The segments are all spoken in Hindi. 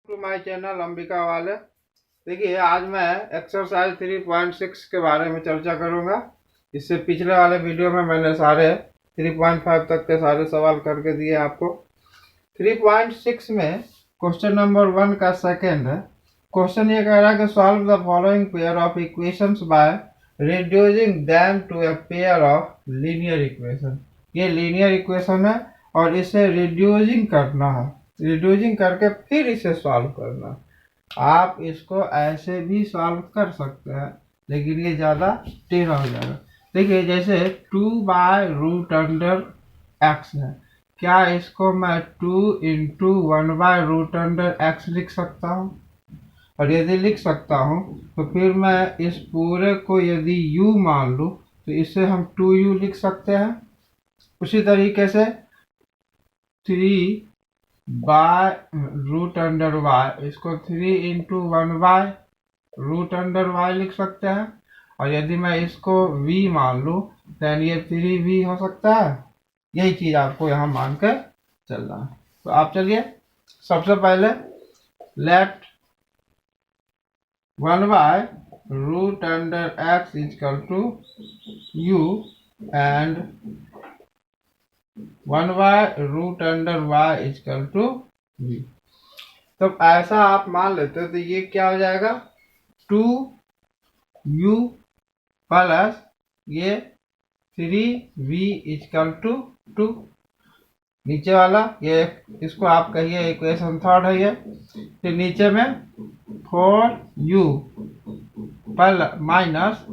टू माय चैनल अंबिका वाले। देखिए, आज मैं एक्सरसाइज 3.6 के बारे में चर्चा करूंगा। इससे पिछले वाले वीडियो में मैंने सारे 3.5 तक के सारे सवाल करके दिए आपको। 3.6 में क्वेश्चन नंबर 1 का सेकंड है। क्वेश्चन ये कह रहा है कि solve the following pair of equations by reducing them to a pair of linear equation. ये लीनियर इक्वेशन है और इसे रिड्यूसिंग करना है, रिड्यूसिंग करके फिर इसे सॉल्व करना। आप इसको ऐसे भी सॉल्व कर सकते हैं, लेकिन ये ज़्यादा टेढ़ा हो जाएगा। देखिए, जैसे 2/√x है, क्या इसको मैं 2 इंटू 1/√x लिख सकता हूँ? और यदि लिख सकता हूँ तो फिर मैं इस पूरे को यदि u मान लूँ तो इसे हम 2u लिख सकते हैं। उसी तरीके से 3/√y, इसको 3 इंटू 1/√y लिख सकते हैं। और यदि मैं इसको v मान लूँ तो ये 3v हो सकता है। यही चीज़ आपको यहाँ मान कर चलना है। तो आप चलिए, सबसे पहले let 1/√x equal to u and 1/√y equal to v। तो ऐसा आप मान लेते हो तो ये क्या हो जाएगा, 2u प्लस ये 3v इक्वल टू 2। नीचे वाला ये, इसको आप कहिए इक्वेशन थर्ड है ये। फिर नीचे में 4u minus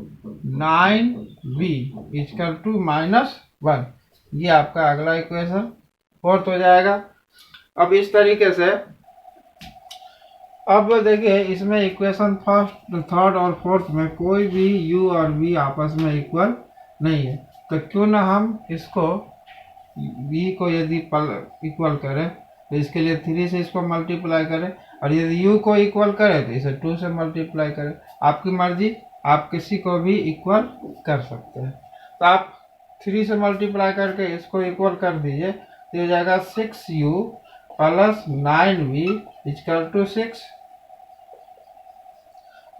9v equal to -1, ये आपका अगला इक्वेशन फोर्थ हो जाएगा। अब इस तरीके से, अब देखिए इसमें इक्वेशन फर्स्ट, थर्ड और फोर्थ में कोई भी u और v आपस में इक्वल नहीं है, तो क्यों ना हम इसको v को यदि इक्वल करें तो इसके लिए 3 से इसको मल्टीप्लाई करें, और यदि u को इक्वल करें तो इसे 2 से मल्टीप्लाई करें। आपकी मर्जी, आप किसी को भी इक्वल कर सकते हैं। तो आप 3 से मल्टीप्लाई करके इसको इक्वल कर दीजिए तो हो जाएगा 6u plus 9v equal to 6,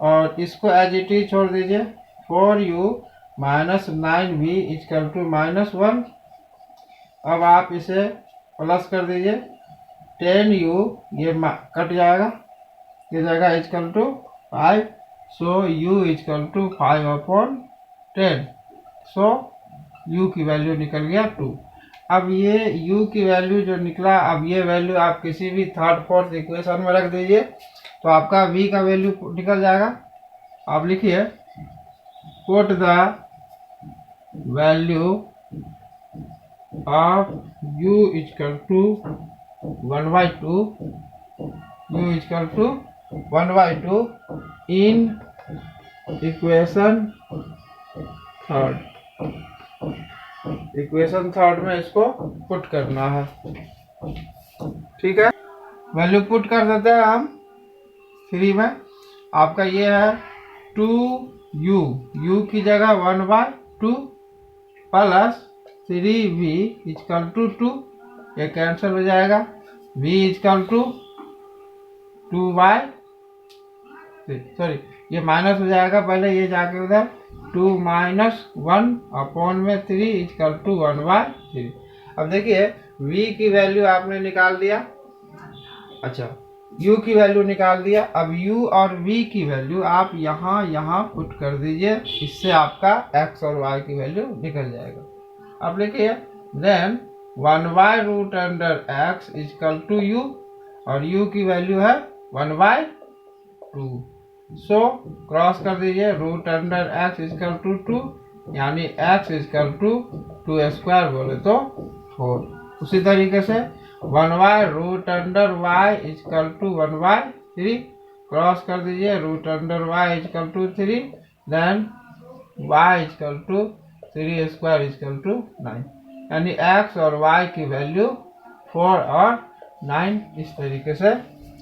और इसको एज इट इज छोड़ दीजिए। 4u minus 9v equal to -1। अब आप इसे प्लस कर दीजिए, 10u ये कट जाएगा, ये जाएगा equal to 5। So u equal to 5/10। So u की वैल्यू निकल गया 2। अब ये u की वैल्यू जो निकला, अब ये वैल्यू आप किसी भी थर्ड फोर्थ इक्वेशन में रख दीजिए तो आपका v का वैल्यू निकल जाएगा। आप लिखिए, put the value of u equal to 1/2, u equal to 1/2 in equation third. Equation third में इसको पुट करना है, ठीक है। वैल्यू पुट कर देते हैं हम 3 में। आपका ये है 2u, u की जगह 1/2 प्लस 3v इक्वल टू 2, ये कैंसिल हो जाएगा। v इक्वल टू 2/3, ये माइनस हो जाएगा, पहले ये जाके उधर 2 माइनस 1/3 इक्वल टू 1/3। अब देखिए, v की वैल्यू आपने निकाल दिया, अच्छा u की वैल्यू निकाल दिया। अब u और v की वैल्यू आप यहाँ पुट कर दीजिए, इससे आपका x और y की वैल्यू निकल जाएगा। अब लिखिए, then 1/√x equal to u, और u की वैल्यू है 1/2। सो क्रॉस कर दीजिए, √x इक्वल टू 2, यानी x इक्वल टू 2² बोले तो 4। उसी तरीके से 1/√y इक्वल टू 1/3, क्रॉस कर दीजिए, √y equal to 3, then y equal to 3² equal to 9, यानी x और y की वैल्यू 4 और 9 इस तरीके से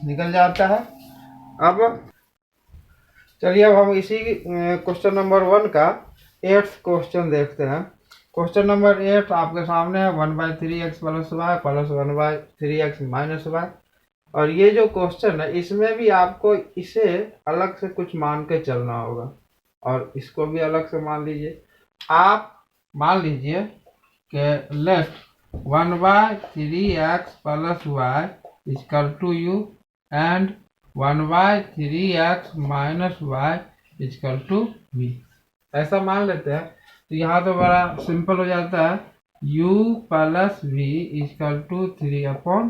निकल जाता है। अब चलिए, अब हम इसी क्वेश्चन नंबर 1 का 8th क्वेश्चन देखते हैं। क्वेश्चन नंबर 8 आपके सामने है, 1/3x plus y plus 1/3x minus y। और ये जो क्वेश्चन है इसमें भी आपको इसे अलग से कुछ मान के चलना होगा, और इसको भी अलग से मान लीजिए। आप मान लीजिए कि let 1/3x plus Y equal to U and 1/3x minus Y equal to V, ऐसा मान लेते हैं। तो यहाँ तो बड़ा सिंपल हो जाता है, u plus V equal to 3/4।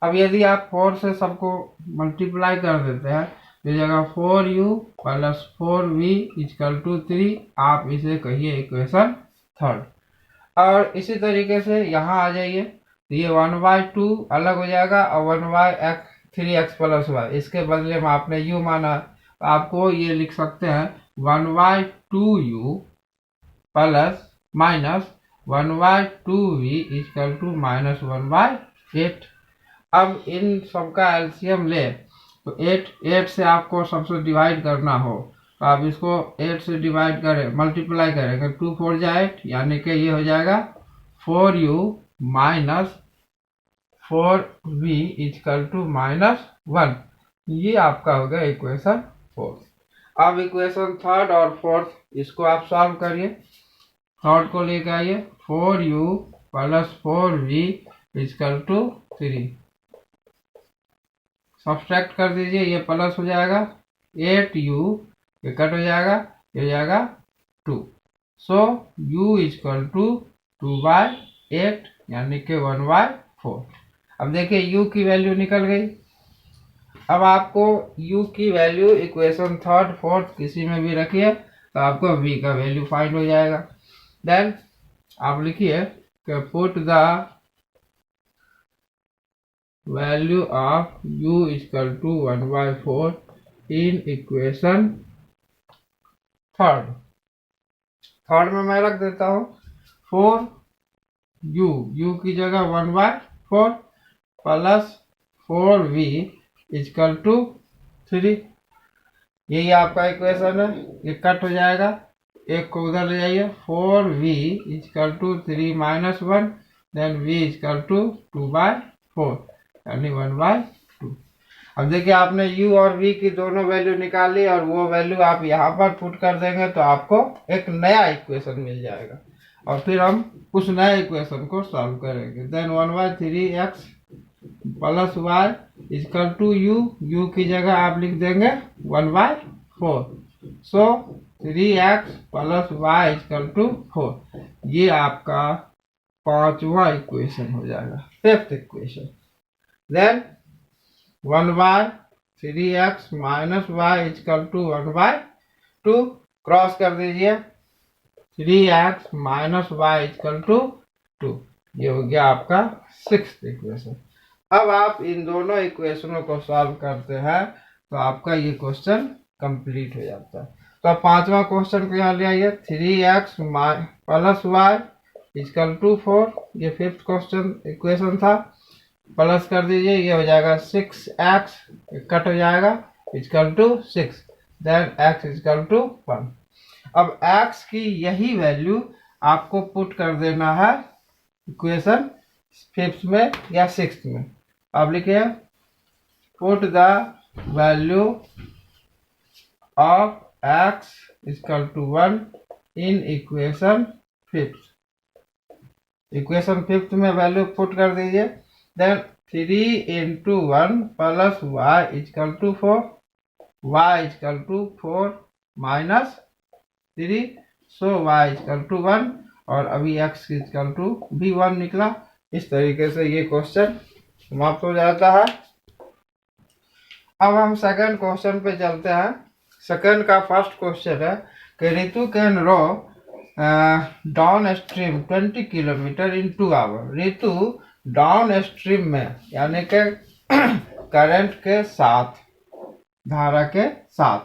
अब यदि आप 4 से सबको मल्टीप्लाई कर देते हैं तो जगह 4u plus 4v equal to 3, आप इसे कहिए इक्वेशन थर्ड। और इसी तरीके से यहाँ आ जाइए, तो ये 1/2 अलग हो जाएगा और 1/3x प्लस वाई, इसके बदले में आपने u माना, तो आपको ये लिख सकते हैं 1/2u plus minus 1/2v equal to minus 1/8। अब इन सबका एलसीएम ले तो 8 से आपको सबसे डिवाइड करना हो तो आप इसको 8 से डिवाइड करें, मल्टीप्लाई करेंगे, 2 4 जा 8, यानी कि ये हो जाएगा 4u minus 4v equal to minus 1। ये आपका हो गया इक्वेशन 4। अब इक्वेशन थर्ड और फोर्थ इसको आप सॉल्व करिए। थर्ड को लेकर आइए, 4u plus 4v equal to 3, subtract कर दीजिए, ये प्लस हो जाएगा, 8u ये कट हो जाएगा, ये हो जाएगा 2। सो u इजकल टू 2/8 यानी कि 1/4। अब देखिए u की वैल्यू निकल गई। अब आपको u की वैल्यू इक्वेशन थर्ड फोर्थ किसी में भी रखिए तो आपको v का वैल्यू फाइंड हो जाएगा। देन आप लिखिए कि put the value of u equal to 1/4 in equation third में मैं रख देता हूँ 4u की जगह 1/4 प्लस 4v इजकल टू 3। यही आपका इक्वेशन है, ये कट हो जाएगा, एक को उधर ले जाइए, 4v equal to 3 minus 1, then v equal to 2/4 यानी 1/2। अब देखिए आपने u और v की दोनों वैल्यू निकाल ली और वो वैल्यू आप यहाँ पर पुट कर देंगे तो आपको एक नया इक्वेशन मिल जाएगा, और फिर हम उस नए इक्वेशन को सॉल्व करेंगे। Then 1/3x plus Y equal to u की जगह आप लिख देंगे 1/4। So 3x plus Y equal to 4, ये आपका पांचवा इक्वेशन हो जाएगा, fifth equation. Then 1/3x minus Y equal to 1/2, cross कर दीजिए, 3x minus Y equal to 2, ये हो गया आपका सिक्स्थ इक्वेशन। अब आप इन दोनों इक्वेशनों को सॉल्व करते हैं तो आपका ये क्वेश्चन कंप्लीट हो जाता है। तो आप पांचवा क्वेश्चन को यहाँ ले आइए, 3x plus Y equal to 4, ये फिफ्थ क्वेश्चन इक्वेशन था, प्लस कर दीजिए, ये हो जाएगा 6x कट हो जाएगा equal to 6, then x equal to 1। अब x की यही वैल्यू आपको पुट कर देना है इक्वेशन फिफ्थ में या सिक्स्थ में। अब लिखिए put the value of x equal to 1 in equation fifth. Equation fifth में वैल्यू पुट कर दीजिए, then 3 into 1 plus y equal to 4, y equal to 4 minus 3, so y equal to 1, और अभी x इजकल टू भी 1 निकला। इस तरीके से ये क्वेश्चन समाप्त हो जाता है। अब हम सेकंड क्वेश्चन पे चलते हैं। सेकंड का फर्स्ट क्वेश्चन है कि Ritu can row down stream 20 kilometre in 2 hour. Ritu down stream में यानी कि करंट के साथ, धारा के साथ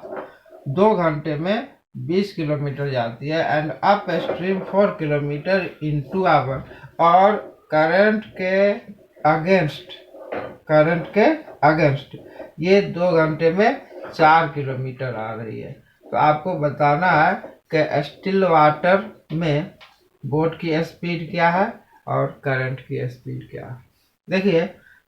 2 घंटे में 20 किलोमीटर जाती है, and up stream 4 kilometre in 2 hour, और करंट के अगेंस्ट ये 2 घंटे में 4 किलोमीटर आ रही है। तो आपको बताना है कि स्टिल वाटर में बोट की स्पीड क्या है और करंट की स्पीड क्या है। देखिए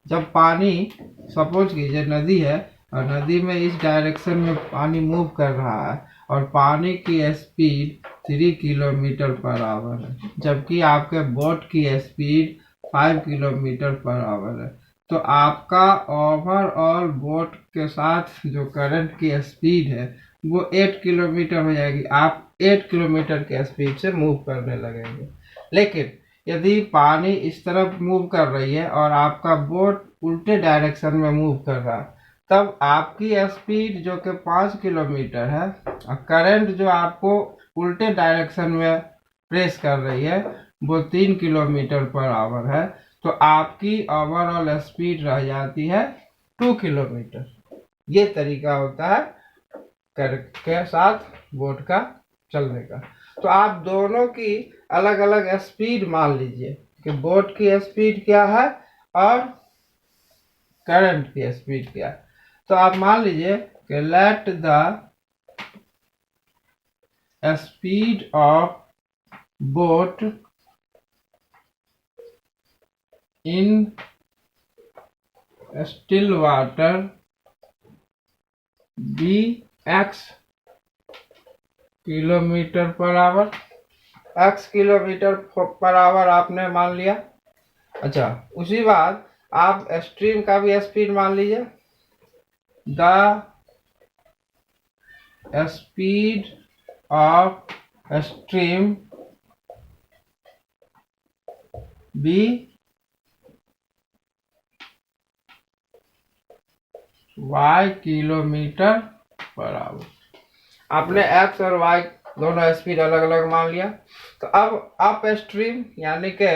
जब पानी सपोज कीजिए नदी है और नदी में इस डायरेक्शन में पानी मूव कर रहा है और पानी की स्पीड 3 किलोमीटर पर आवर है, जबकि आपके बोट की स्पीड 5 किलोमीटर पर आवर है, तो आपका ओवरऑल बोट के साथ जो करंट की स्पीड है वो 8 किलोमीटर हो जाएगी। आप 8 किलोमीटर के स्पीड से मूव करने लगेंगे। लेकिन यदि पानी इस तरफ मूव कर रही है और आपका बोट उल्टे डायरेक्शन में मूव कर रहा है, तब आपकी स्पीड जो कि 5 किलोमीटर है और करंट जो आपको उल्टे डायरेक्शन में प्रेस कर रही है वो 3 किलोमीटर पर आवर है, तो आपकी ओवरऑल स्पीड रह जाती है 2 किलोमीटर। ये तरीका होता है कर के साथ बोट का चलने का। तो आप दोनों की अलग अलग स्पीड मान लीजिए कि बोट की स्पीड क्या है और करंट की स्पीड क्या है। तो आप मान लीजिए कि let the speed of boat in still water be x kilometre per hour. x kilometre per hour आपने मान लिया। अच्छा, उसी बाद आप स्ट्रीम का भी स्पीड मान लीजिए। The speed of stream be y kilometre per hour. आपने x और y दोनों स्पीड अलग अलग मान लिया। तो अब अप स्ट्रीम यानी के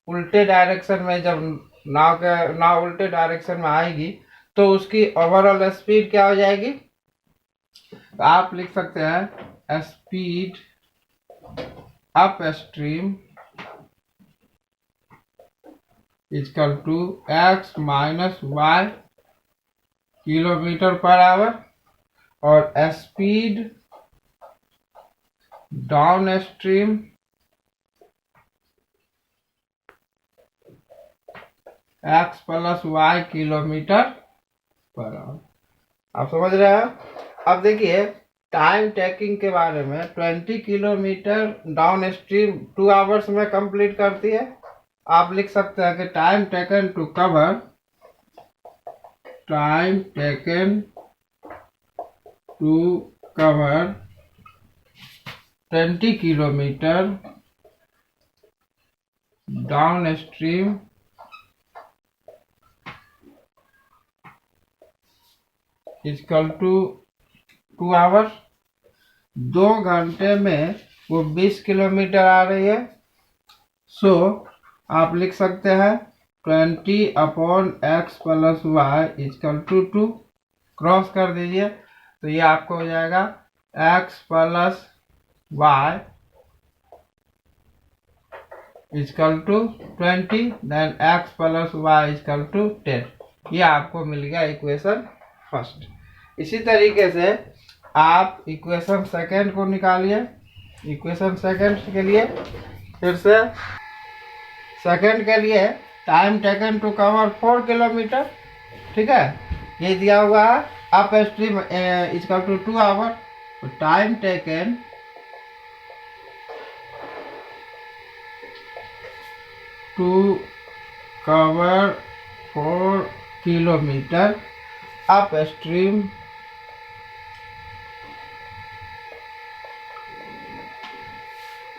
उल्टे डायरेक्शन में जब नाव उल्टे डायरेक्शन में आएगी तो उसकी ओवरऑल स्पीड क्या हो जाएगी। तो आप लिख सकते हैं speed upstream equal to x minus y kilometre per hour और speed downstream x plus y kilometre per hour. आप समझ रहे हैं। अब देखिए टाइम टेकिंग के बारे में। 20 किलोमीटर डाउन स्ट्रीम 2 आवर्स में कंप्लीट करती है। आप लिख सकते हैं कि time taken to cover time taken to cover 20 kilometer downstream is equal to 2 hours। 2 घंटे में वो 20 किलोमीटर आ रही है। सो आप लिख सकते हैं 20 upon x plus Y equal to 2। Cross कर दीजिए तो ये आपको हो जाएगा x plus Y equal to 20 then x plus Y equal to 10। ये आपको मिल गया इक्वेशन फर्स्ट। इसी तरीके से आप इक्वेशन सेकंड को निकालिए। इक्वेशन सेकंड के लिए फिर से सेकंड के लिए time taken to cover 4 kilometre, ठीक है, ये दिया हुआ है। Upstream equal to 2 hour. तो time taken to cover 4 kilometre upstream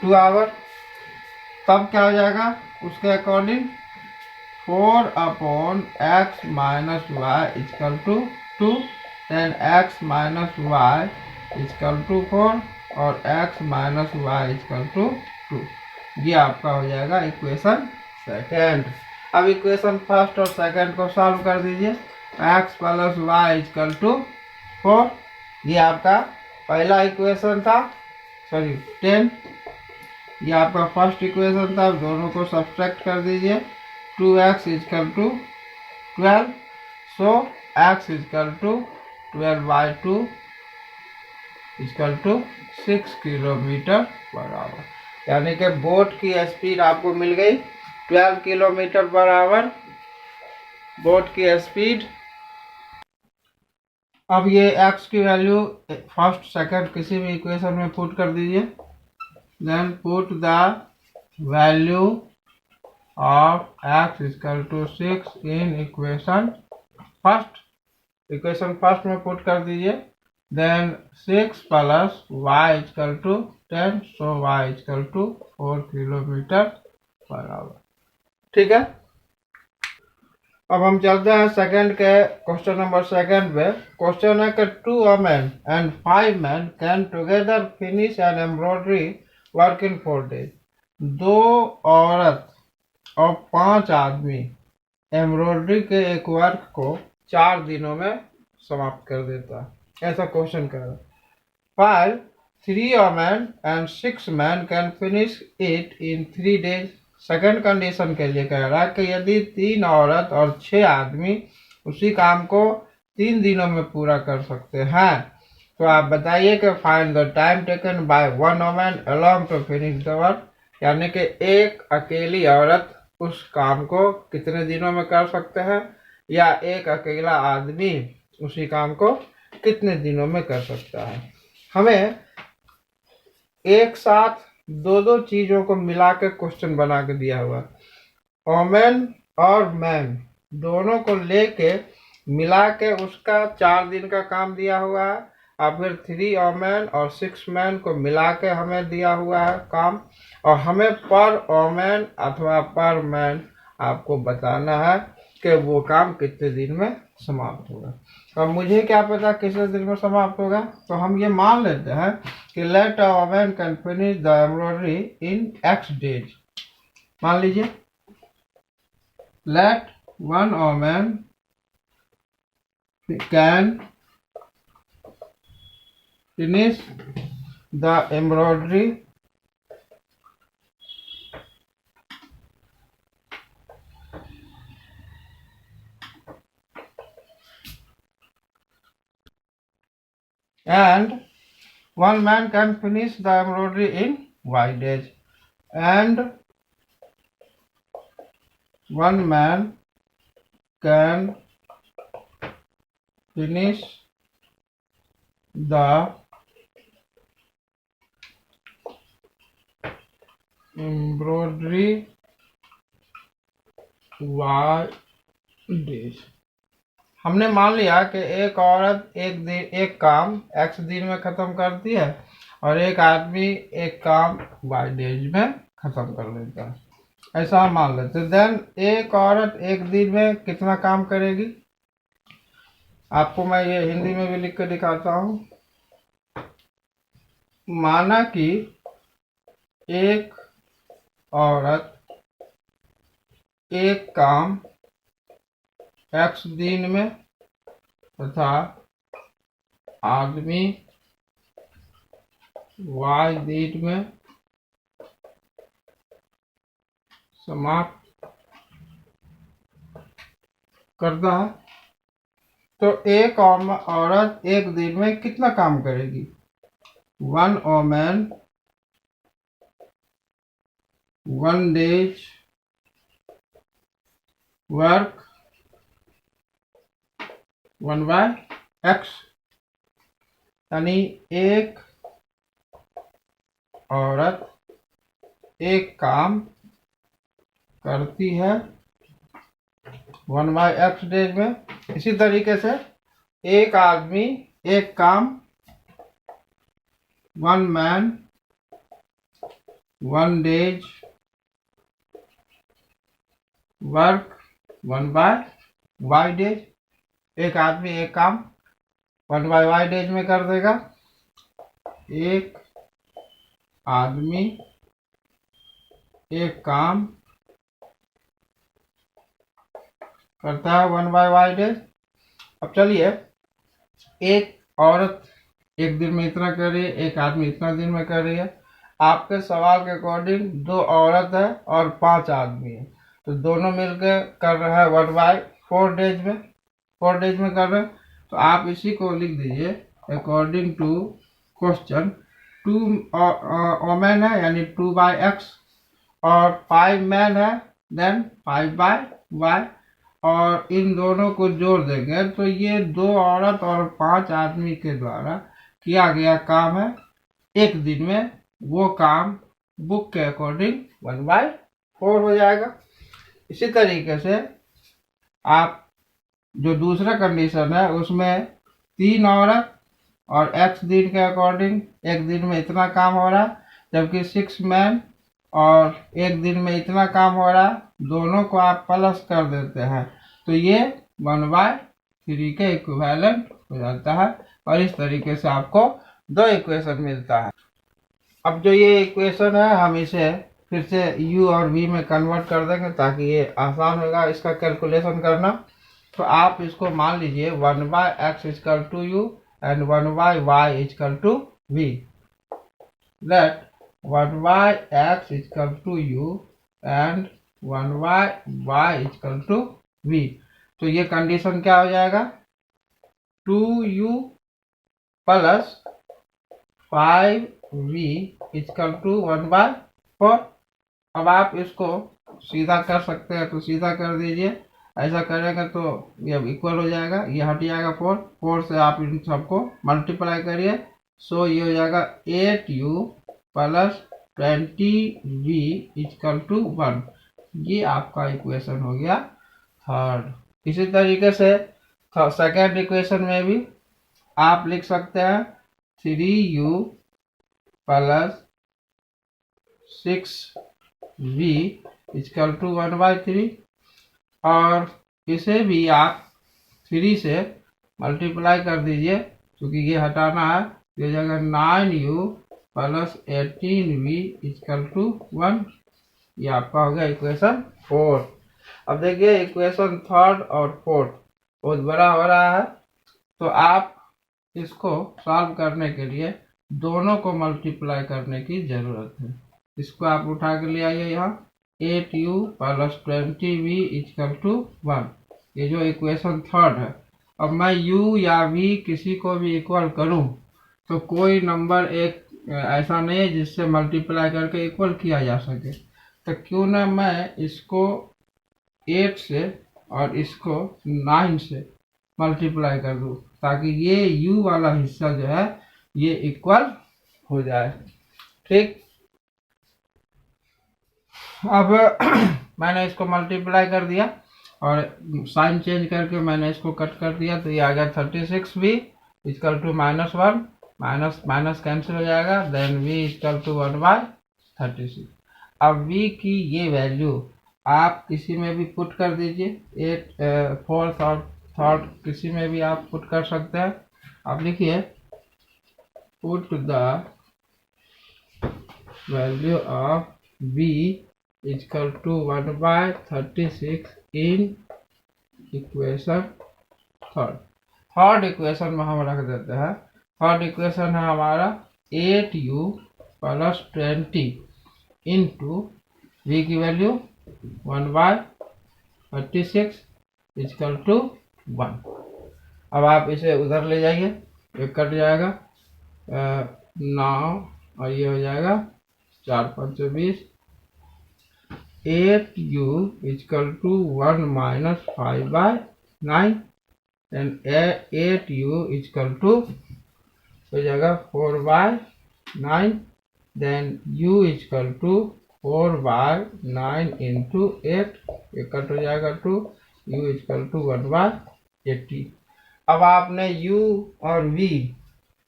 two hour. तब क्या हो जाएगा उसके according 4 upon x minus y equal to 2 then x minus y equal to 4 और x minus y equal to 2। ये आपका हो जाएगा इक्वेशन सेकंड। अब इक्वेशन फर्स्ट और सेकंड को सॉल्व कर दीजिए। x plus Y equal to 4 ये आपका पहला इक्वेशन था, सॉरी 10। ये आपका फर्स्ट इक्वेशन था। दोनों को सब्ट्रैक्ट कर दीजिए। 2x equal to 12। So x equal to 12/2 equal to 6 kilometre per hour. यानी कि बोट की स्पीड आपको मिल गई 12 किलोमीटर पर आवर। बोट की स्पीड। अब ये x की वैल्यू फर्स्ट सेकंड किसी भी इक्वेशन में पुट कर दीजिए। Then put the value of x equal to 6 in equation first. Equation first में पुट कर दीजिए। Then 6 plus y equal to 10, so y equal to 4 kilometre per hour. ठीक है, अब हम चलते हैं सेकंड के क्वेश्चन नंबर सेकंड पे। क्वेश्चन है कि 2 women and 5 men can together finish an embroidery work in 4 days। 2 औरत और 5 आदमी एम्ब्रॉयडरी के एक वर्क को 4 दिनों में समाप्त कर देता है, ऐसा क्वेश्चन कर रहा है। while 3 women and 6 men can finish it in 3 days। Second condition के लिए कह रहा है कि यदि 3 औरत और 6 आदमी उसी काम को 3 दिनों में पूरा कर सकते हैं, तो आप बताइए कि find the time taken by 1 woman along to finish the work. यानी कि एक अकेली औरत उस काम को कितने दिनों में कर सकते हैं, या एक अकेला आदमी उसी काम को कितने दिनों में कर सकता है। हमें एक साथ दो चीजों को मिला के क्वेश्चन बना के दिया हुआ है। वोमेन और मैन दोनों को लेके मिला के उसका 4 दिन का काम दिया हुआ है, और फिर 3 वोमेन और 6 मैन को मिला के हमें दिया हुआ है काम, और हमें पर वोमेन अथवा पर मैन आपको बताना है कि वो काम कितने दिन में समाप्त होगा। अब मुझे क्या पता कितने दिन में समाप्त होगा, तो हम ये मान लेते हैं कि let a woman can finish the embroidery in x days. मान लीजिए let 1 woman can finish the embroidery and 1 man can finish the embroidery in y days, and 1 man can finish the embroidery y days। हमने मान लिया कि एक औरत एक काम x दिन में खत्म करती है, और एक आदमी एक काम y डेज में खत्म कर लेता है, ऐसा हम मान लेते। देन एक औरत एक दिन में कितना काम करेगी, आपको मैं ये हिंदी में भी लिख कर दिखाता हूँ। माना कि एक औरत एक काम x दिन में तथा आदमी y दिन में समाप्त करता है, तो एक औरत एक दिन में कितना काम करेगी। 1 woman 1 days work 1 by x, यानी एक औरत एक काम करती है 1 बाय x डेज में। इसी तरीके से एक आदमी एक काम 1 man 1 days work 1 by y days. एक आदमी एक काम 1 बाय y डेज में कर देगा। एक आदमी एक काम करता है 1 बाय y डेज। अब चलिए, एक औरत एक दिन में इतना कर रही है, एक आदमी इतना दिन में कर रही है। आपके सवाल के अकॉर्डिंग 2 औरत है और 5 आदमी है, तो दोनों मिलकर कर रहा है 1 बाय 4 डेज में, 4 डेज में कर रहे हैं। तो आप इसी को लिख दीजिए अकॉर्डिंग टू क्वेश्चन 2 वुमेन है यानी 2 बाय x, और 5 मैन है देन 5 बाय y। और इन दोनों को जोड़ देंगे तो ये 2 औरत और 5 आदमी के द्वारा किया गया काम है एक दिन में। वो काम बुक के अकॉर्डिंग 1/4 हो जाएगा। इसी तरीके से आप जो दूसरा कंडीशन है उसमें 3 औरत और x दिन के अकॉर्डिंग एक दिन में इतना काम हो रहा है, जबकि 6 मैन और एक दिन में इतना काम हो रहा है, दोनों को आप प्लस कर देते हैं तो ये 1/3 के इक्विवेलेंट हो जाता है। और इस तरीके से आपको 2 इक्वेशन मिलता है। अब जो ये इक्वेशन है हम इसे फिर से u और v में कन्वर्ट कर देंगे ताकि ये आसान होगा इसका कैलकुलेशन करना। तो आप इसको मान लीजिए 1/x equal to u and 1/y equal to v। Let 1/x equal to u and 1/y equal to v। तो ये कंडीशन क्या हो जाएगा, 2u plus 5v equal to 1/4। अब आप इसको सीधा कर सकते हैं तो सीधा कर दीजिए, ऐसा करेंगे तो ये इक्वल हो जाएगा, ये हट जाएगा 4 से आप इन सबको मल्टीप्लाई करिए। सो ये हो जाएगा 8u plus 20v equal to 1। ये आपका इक्वेशन हो गया थर्ड। इसी तरीके से सेकेंड इक्वेशन में भी आप लिख सकते हैं 3u plus 6v equal to 1/3। और इसे भी आप 3 से मल्टीप्लाई कर दीजिए क्योंकि ये हटाना है, ये जगह 9u plus 18v equal to 1। ये आपका हो गया इक्वेशन 4। अब देखिए इक्वेशन थर्ड और फोर्थ बहुत बड़ा हो रहा है तो आप इसको सॉल्व करने के लिए दोनों को मल्टीप्लाई करने की जरूरत है। इसको आप उठा के ले आइए यहाँ 8u plus 20v equal to 1। ये जो इक्वेशन थर्ड है। अब मैं u या v किसी को भी इक्वल करूं तो कोई नंबर एक ऐसा नहीं है जिससे मल्टीप्लाई करके इक्वल किया जा सके, तो क्यों ना मैं इसको 8 से और इसको 9 से मल्टीप्लाई कर दूं ताकि ये u वाला हिस्सा जो है ये इक्वल हो जाए। ठीक, अब मैंने इसको मल्टीप्लाई कर दिया और साइन चेंज करके मैंने इसको कट कर दिया तो ये आ गया 36v equal to -1, minus minus cancel हो जाएगा, देन v इक्वल टू 1/36। अब v की ये वैल्यू आप किसी में भी पुट कर दीजिए, 8 फोर्थ और थर्ड किसी में भी आप पुट कर सकते हैं। अब लिखिए put the value of v equal to 1/36 in equation third. थर्ड इक्वेशन में हम रख देते हैं, थर्ड इक्वेशन है हमारा 8u प्लस 20 इंटू v की वैल्यू 1/36 इक्वल टू 1। अब आप इसे उधर ले जाइए, ये कट जाएगा 9 और ये हो जाएगा 4 5 20। 8u equal to 1 minus 5/9 and 8u equal to हो जाएगा 4/9, then u equal to 4/9 into 8, ये कट हो जाएगा 2, u इक्वल टू 1/80। अब आपने u और v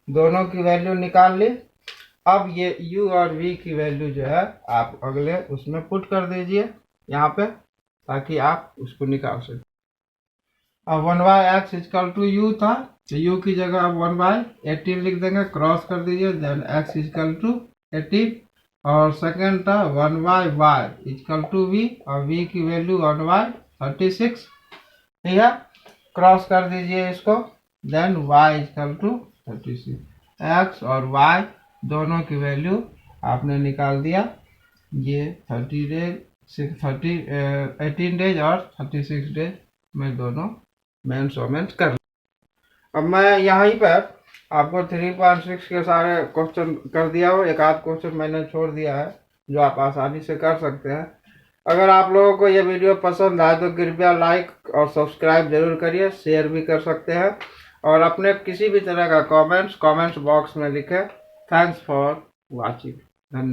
दोनों की वैल्यू निकाल ली। अब ये u और v की वैल्यू जो है आप अगले उसमें पुट कर दीजिए यहाँ पे ताकि आप उसको निकाल सकें। अब 1/x इक्वल टू u था तो u की जगह आप 1/18 लिख देंगे, क्रॉस कर दीजिए, देन x इक्वल टू 18। और सेकेंड था 1/y इक्वल टू v और v की वैल्यू 1/36। ठीक है, क्रॉस कर दीजिए इसको, then y equal to 36। x और y दोनों की वैल्यू आपने निकाल दिया। ये 18 डेज और 36 डेज में दोनों मेंस वोमेंस कर। अब मैं यहीं पर आपको 3.6 के सारे क्वेश्चन कर दिया हो, एक आध क्वेश्चन मैंने छोड़ दिया है जो आप आसानी से कर सकते हैं। अगर आप लोगों को ये वीडियो पसंद आए तो कृपया लाइक और सब्सक्राइब जरूर करिए, शेयर भी कर सकते हैं और अपने किसी भी तरह का कमेंट्स बॉक्स में लिखें। Thanks for watching. धन्यवाद।